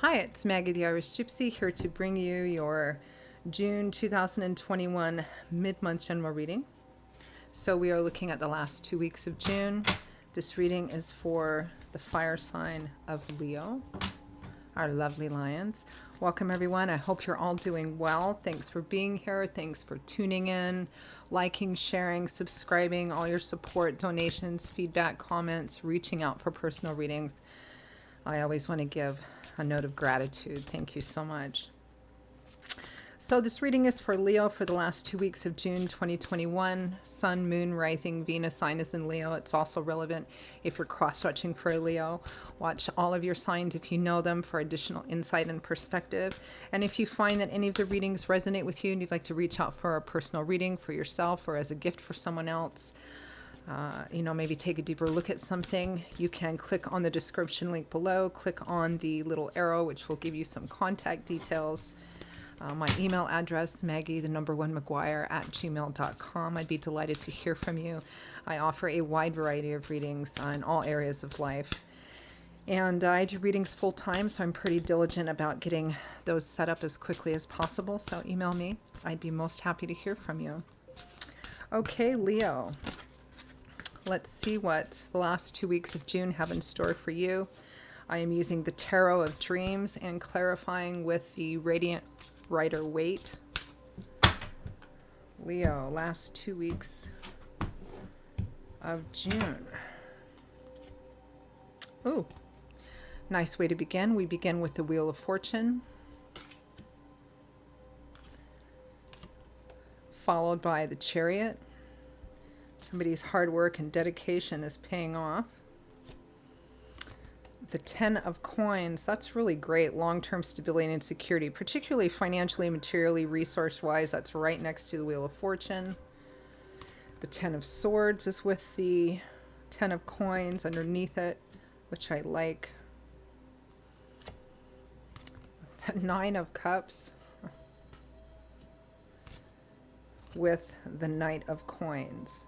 Hi, it's Maggie the Irish Gypsy here to bring you your June 2021 mid-month general reading. So we are looking at the last 2 weeks of June. This reading is for the fire sign of Leo, our lovely lions. Welcome everyone. I hope you're all doing well. Thanks for being here. Thanks for tuning in, liking, sharing, subscribing, all your support, donations, feedback, comments, reaching out for personal readings. I always want to give a note of gratitude. Thank you so much. So this reading is for Leo for the last 2 weeks of June 2021. Sun, Moon, Rising, Venus sign is in Leo. It's also relevant if you're cross-watching for a Leo. Watch all of your signs if you know them for additional insight and perspective. And if you find that any of the readings resonate with you and you'd like to reach out for a personal reading for yourself or as a gift for someone else, maybe take a deeper look at something, you can click on the description link below, click on the little arrow, which will give you some contact details. My email address, Maggie_McGuire@gmail.com. I'd be delighted to hear from you. I offer a wide variety of readings in all areas of life. And I do readings full time, so I'm pretty diligent about getting those set up as quickly as possible. So email me. I'd be most happy to hear from you. Okay, Leo. Let's see what the last 2 weeks of June have in store for you. I am using the Tarot of Dreams and clarifying with the Radiant Rider-Waite. Leo, last 2 weeks of June. Ooh, nice way to begin. We begin with the Wheel of Fortune, followed by the Chariot. Somebody's hard work and dedication is paying off. The 10 of Coins, that's really great. Long-term stability and security, particularly financially, materially, resource-wise. That's right next to the Wheel of Fortune. The 10 of Swords is with the 10 of Coins underneath it, which I like. The 9 of Cups with the Knight of Coins.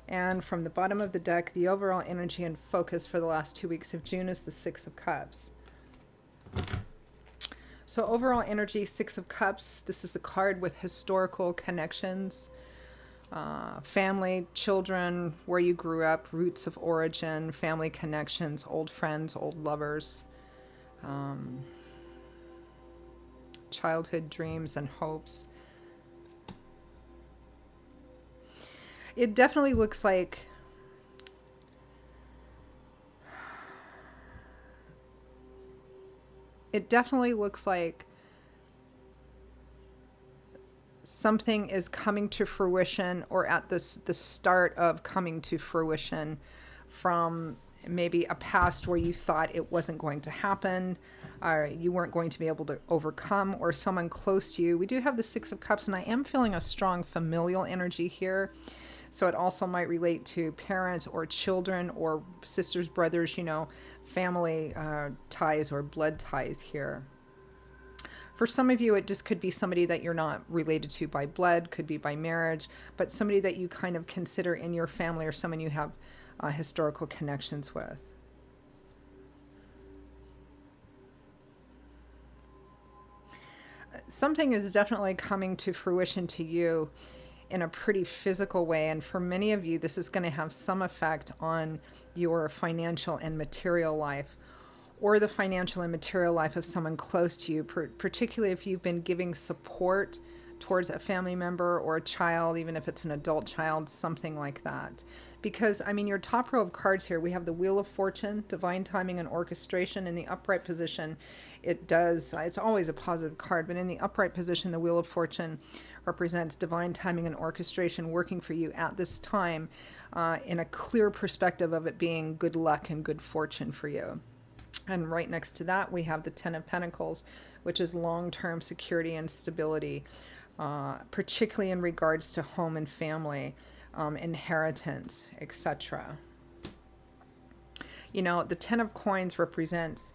And from the bottom of the deck, the overall energy and focus for the last 2 weeks of June is the 6 of Cups. So overall energy, 6 of Cups. This is a card with historical connections, family, children, where you grew up, roots of origin, family connections, old friends, old lovers, childhood dreams and hopes. It definitely looks like something is coming to fruition or at the start of coming to fruition from maybe a past where you thought it wasn't going to happen, or you weren't going to be able to overcome, or someone close to you. We do have the 6 of Cups, and I am feeling a strong familial energy here. So it also might relate to parents or children or sisters, brothers, family ties or blood ties here. For some of you, it just could be somebody that you're not related to by blood, could be by marriage, but somebody that you kind of consider in your family or someone you have historical connections with. Something is definitely coming to fruition to you in a pretty physical way, and for many of you this is going to have some effect on your financial and material life, or the financial and material life of someone close to you, particularly if you've been giving support towards a family member or a child, even if it's an adult child, something like that. Because, your top row of cards here, we have the Wheel of Fortune, divine timing and orchestration. In the upright position, it's always a positive card, but in the upright position, the Wheel of Fortune represents divine timing and orchestration working for you at this time, in a clear perspective of it being good luck and good fortune for you. And right next to that, we have the 10 of Pentacles, which is long-term security and stability, particularly in regards to home and family, inheritance, etc. The 10 of Coins represents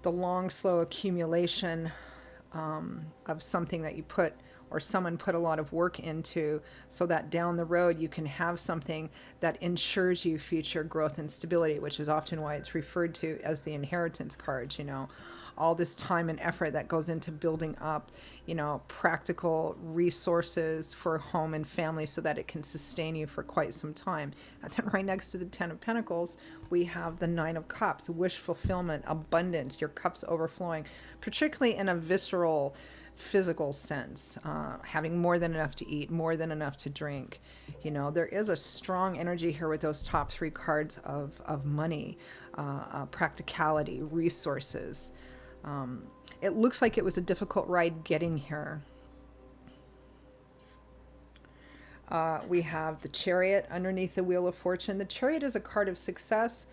the long, slow accumulation of something that you put or someone put a lot of work into, so that down the road you can have something that ensures you future growth and stability, which is often why it's referred to as the inheritance card. All this time and effort that goes into building up, practical resources for home and family so that it can sustain you for quite some time. And then right next to the Ten of Pentacles, we have the Nine of Cups, wish fulfillment, abundance, your cups overflowing, particularly in a visceral, physical sense, having more than enough to eat, more than enough to drink. There is a strong energy here with those top three cards of money, practicality, resources. It looks like it was a difficult ride getting here. We have the Chariot underneath the Wheel of Fortune. The Chariot is a card of success.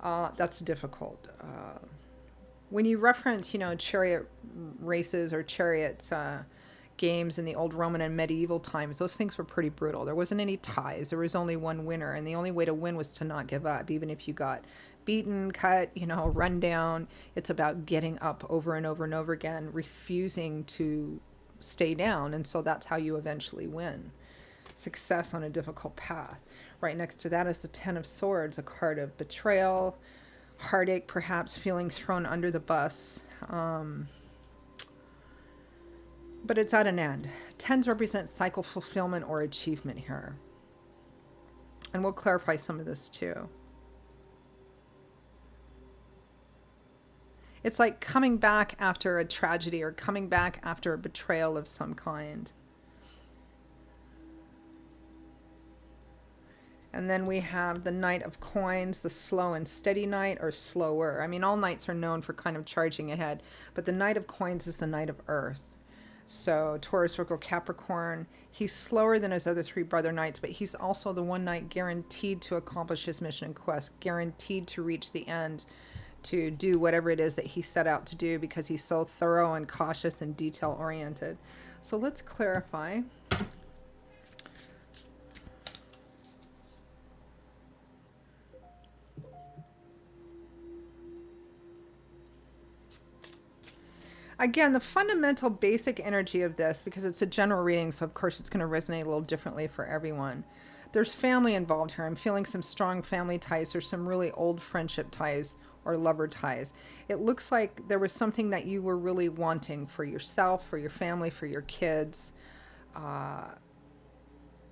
That's difficult. When you reference, chariot races or chariot games in the old Roman and medieval times, those things were pretty brutal. There wasn't any ties. There was only one winner, and the only way to win was to not give up, even if you got beaten, cut, run down. It's about getting up over and over and over again, refusing to stay down, and so that's how you eventually win. Success on a difficult path. Right next to that is the Ten of Swords, a card of betrayal, heartache, perhaps feeling thrown under the bus. But it's at an end. Tens represent cycle fulfillment or achievement here. And we'll clarify some of this too. It's like coming back after a tragedy or coming back after a betrayal of some kind. And then we have the Knight of Coins, the slow and steady knight, or slower. I mean, all knights are known for kind of charging ahead, but the Knight of Coins is the Knight of Earth. So Taurus, Virgo, Capricorn, he's slower than his other three brother knights, but he's also the one knight guaranteed to accomplish his mission and quest, guaranteed to reach the end, to do whatever it is that he set out to do, because he's so thorough and cautious and detail oriented. So let's clarify. Again, the fundamental basic energy of this, because it's a general reading, so of course it's going to resonate a little differently for everyone. There's family involved here. I'm feeling some strong family ties or some really old friendship ties or lover ties. It looks like there was something that you were really wanting for yourself, for your family, for your kids.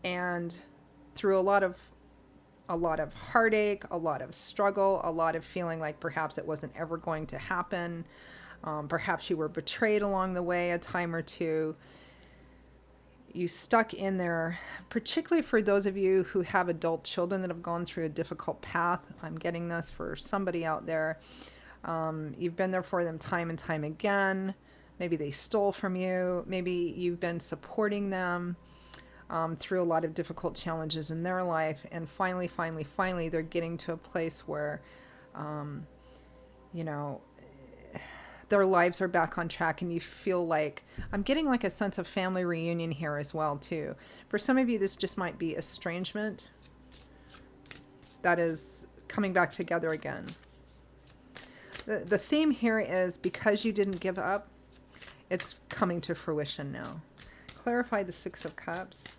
And through a lot of heartache, a lot of struggle, a lot of feeling like perhaps it wasn't ever going to happen. Perhaps you were betrayed along the way a time or two. You stuck in there, particularly for those of you who have adult children that have gone through a difficult path. I'm getting this for somebody out there. You've been there for them time and time again. Maybe they stole from you. Maybe you've been supporting them through a lot of difficult challenges in their life. And finally, they're getting to a place where, their lives are back on track, and you feel like, I'm getting like a sense of family reunion here as well too. For some of you, this just might be estrangement that is coming back together again. The theme here is, because you didn't give up, it's coming to fruition now. Clarify the Six of Cups.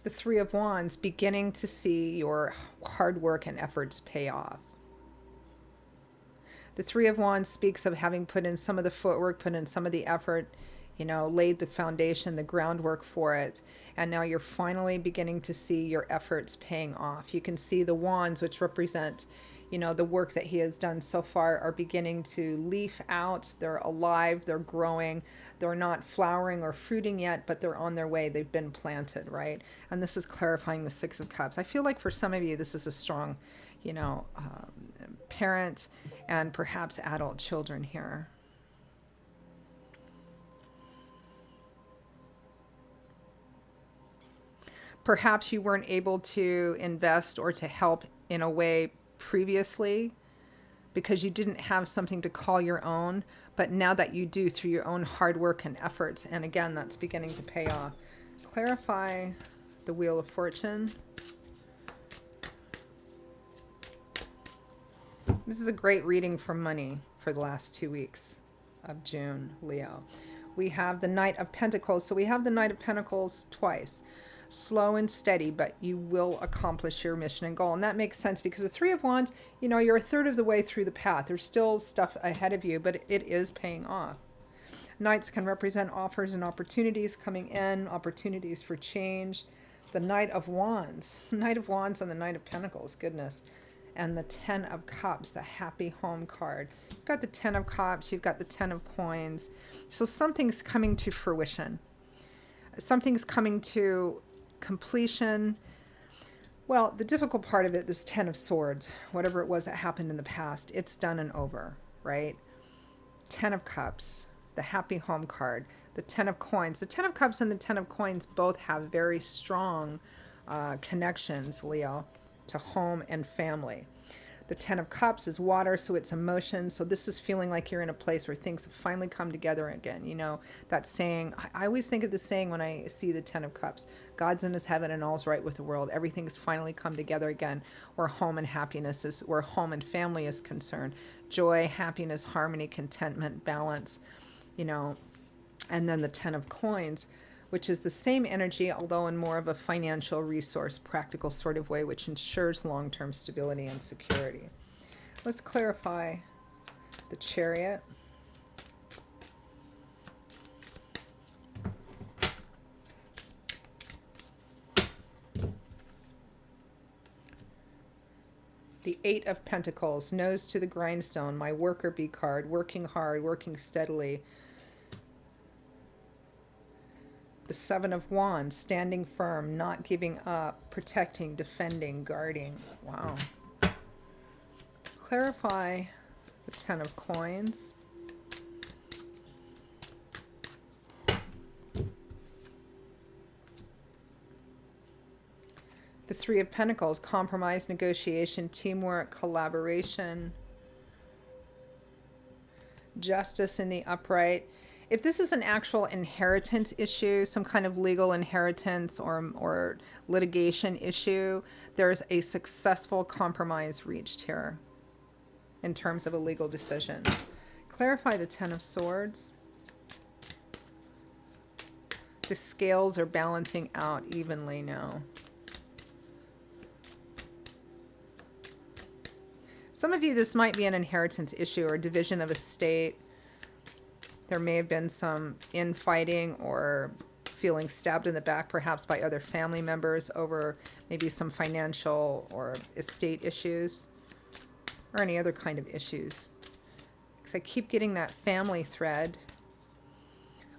The Three of Wands, beginning to see your hard work and efforts pay off. The Three of Wands speaks of having put in some of the footwork, put in some of the effort, laid the foundation, the groundwork for it. And now you're finally beginning to see your efforts paying off. You can see the wands, which represent, the work that he has done so far, are beginning to leaf out. They're alive, they're growing. They're not flowering or fruiting yet, but they're on their way. They've been planted, right? And this is clarifying the Six of Cups. I feel like for some of you, this is a strong, parent and perhaps adult children here. Perhaps you weren't able to invest or to help in a way previously because you didn't have something to call your own, but now that you do through your own hard work and efforts, and again, that's beginning to pay off. Clarify the Wheel of Fortune. This is a great reading for money for the last 2 weeks. of June, Leo. We have the Knight of Pentacles. So we have the Knight of Pentacles twice. Slow and steady, but you will accomplish your mission and goal. And that makes sense because the Three of Wands, you know, you're a third of the way through the path. There's still stuff ahead of you, but it is paying off. Knights can represent offers and opportunities coming in, opportunities for change. The Knight of Wands, Knight of Wands and the Knight of Pentacles, goodness. And the Ten of Cups, the happy home card. You've got the Ten of Cups, you've got the Ten of Coins. So something's coming to fruition. Something's coming to completion. Well, the difficult part of it, this Ten of Swords, whatever it was that happened in the past, it's done and over, right? Ten of Cups, the happy home card, the Ten of Coins. The Ten of Cups and the Ten of Coins both have very strong connections, Leo, to home and family. The Ten of Cups is water, so it's emotion. So this is feeling like you're in a place where things have finally come together again. You know, that saying, I always think of the saying when I see the Ten of Cups, God's in his heaven and all's right with the world. Everything's finally come together again, where home and happiness is, where home and family is concerned. Joy, happiness, harmony, contentment, balance, you know. And then the Ten of Coins, which is the same energy, although in more of a financial resource, practical sort of way, which ensures long-term stability and security. Let's clarify the Chariot. The Eight of Pentacles, nose to the grindstone, my worker bee card, working hard, working steadily. The Seven of Wands, standing firm, not giving up, protecting, defending, guarding. Wow. Clarify the Ten of Coins. The Three of Pentacles, compromise, negotiation, teamwork, collaboration. Justice in the upright. If this is an actual inheritance issue, some kind of legal inheritance or litigation issue, there's a successful compromise reached here in terms of a legal decision. Clarify the Ten of Swords. The scales are balancing out evenly now. Some of you, this might be an inheritance issue or division of estate. There may have been some infighting or feeling stabbed in the back, perhaps by other family members over maybe some financial or estate issues or any other kind of issues. Because I keep getting that family thread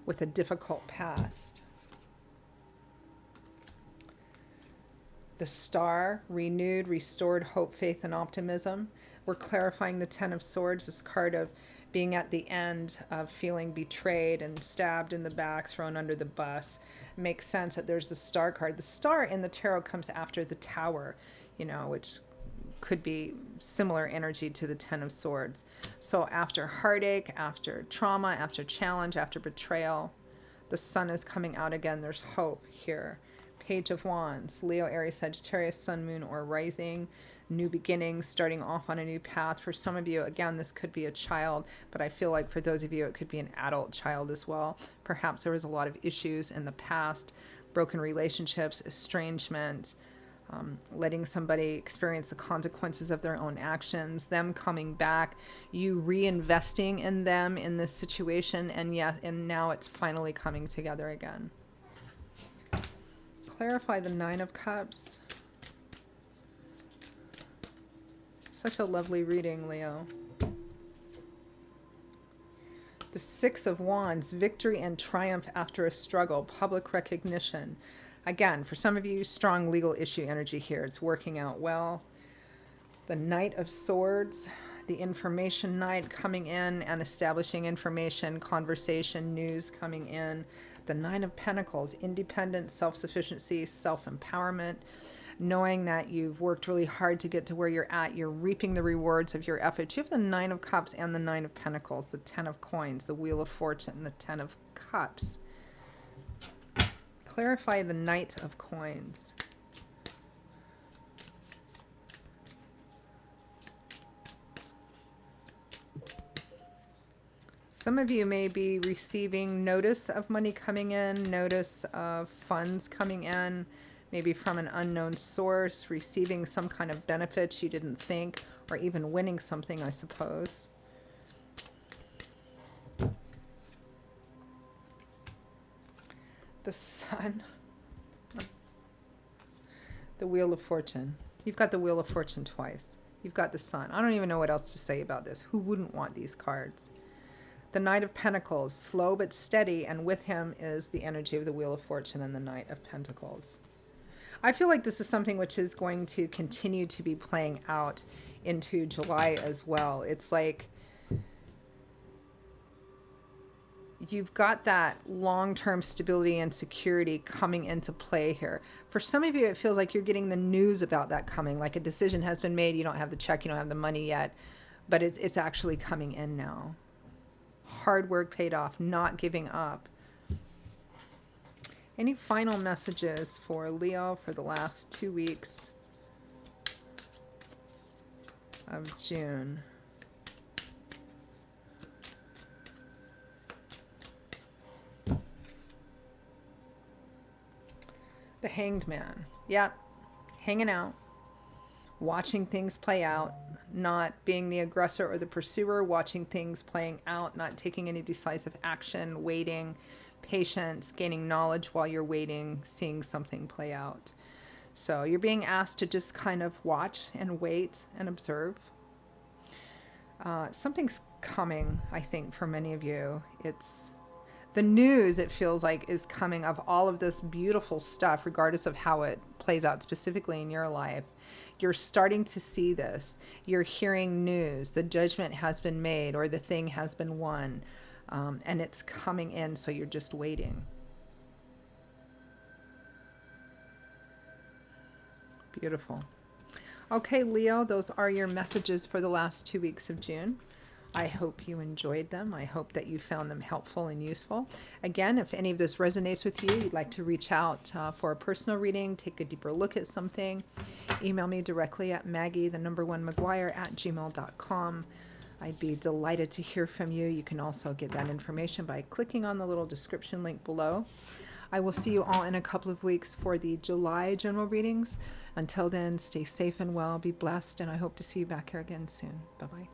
with a difficult past. The Star, renewed, restored hope, faith, and optimism. We're clarifying the Ten of Swords, this card of being at the end of feeling betrayed and stabbed in the back, thrown under the bus. It makes sense that there's the Star card. The Star in the tarot comes after the Tower, you know, which could be similar energy to the Ten of Swords. So after heartache, after trauma, after challenge, after betrayal, the sun is coming out again. There's hope here. Page of Wands, Leo, Aries, Sagittarius, Sun, Moon, or Rising. New beginnings, starting off on a new path. For some of you, again, this could be a child, but I feel like for those of you, it could be an adult child as well. Perhaps there was a lot of issues in the past, broken relationships, estrangement, letting somebody experience the consequences of their own actions, them coming back, you reinvesting in them in this situation, and now it's finally coming together again. Clarify the Nine of Cups. Such a lovely reading, Leo. The Six of Wands, victory and triumph after a struggle, public recognition. Again, for some of you, strong legal issue energy here. It's working out well. The Knight of Swords, the Information Knight, coming in and establishing information, conversation, news coming in. The Nine of Pentacles, independence, self-sufficiency, self-empowerment. Knowing that you've worked really hard to get to where you're at, you're reaping the rewards of your efforts. You have the Nine of Cups and the Nine of Pentacles, the Ten of Coins, the Wheel of Fortune, and the Ten of Cups. Clarify the Knight of Coins. Some of you may be receiving notice of money coming in, notice of funds coming in, maybe from an unknown source, receiving some kind of benefits you didn't think, or even winning something, I suppose. The Sun. The Wheel of Fortune. You've got the Wheel of Fortune twice. You've got the Sun. I don't even know what else to say about this. Who wouldn't want these cards? The Knight of Pentacles, slow but steady, and with him is the energy of the Wheel of Fortune and the Knight of Pentacles. I feel like this is something which is going to continue to be playing out into July as well. It's like you've got that long-term stability and security coming into play here. For some of you, it feels like you're getting the news about that coming, like a decision has been made. You don't have the check, you don't have the money yet, but it's actually coming in now. Hard work paid off, not giving up. Any final messages for Leo for the last 2 weeks of June? The Hanged Man. Yep. Hanging out. Watching things play out. Not being the aggressor or the pursuer. Watching things playing out. Not taking any decisive action. Waiting. Patience. Gaining knowledge while you're waiting. Seeing something play out. So you're being asked to just kind of watch and wait and observe. Something's coming, I think, for many of you. It's the news, it feels like, is coming of all of this beautiful stuff, regardless of how it plays out specifically in your life. You're starting to see this. You're hearing news. The judgment has been made or the thing has been won. And it's coming in, so you're just waiting. Beautiful. Okay, Leo, those are your messages for the last 2 weeks of June. I hope you enjoyed them. I hope that you found them helpful and useful. Again, if any of this resonates with you, you'd like to reach out for a personal reading, take a deeper look at something, email me directly at maggie_maguire@gmail.com. I'd be delighted to hear from you. You can also get that information by clicking on the little description link below. I will see you all in a couple of weeks for the July general readings. Until then, stay safe and well, be blessed, and I hope to see you back here again soon. Bye-bye.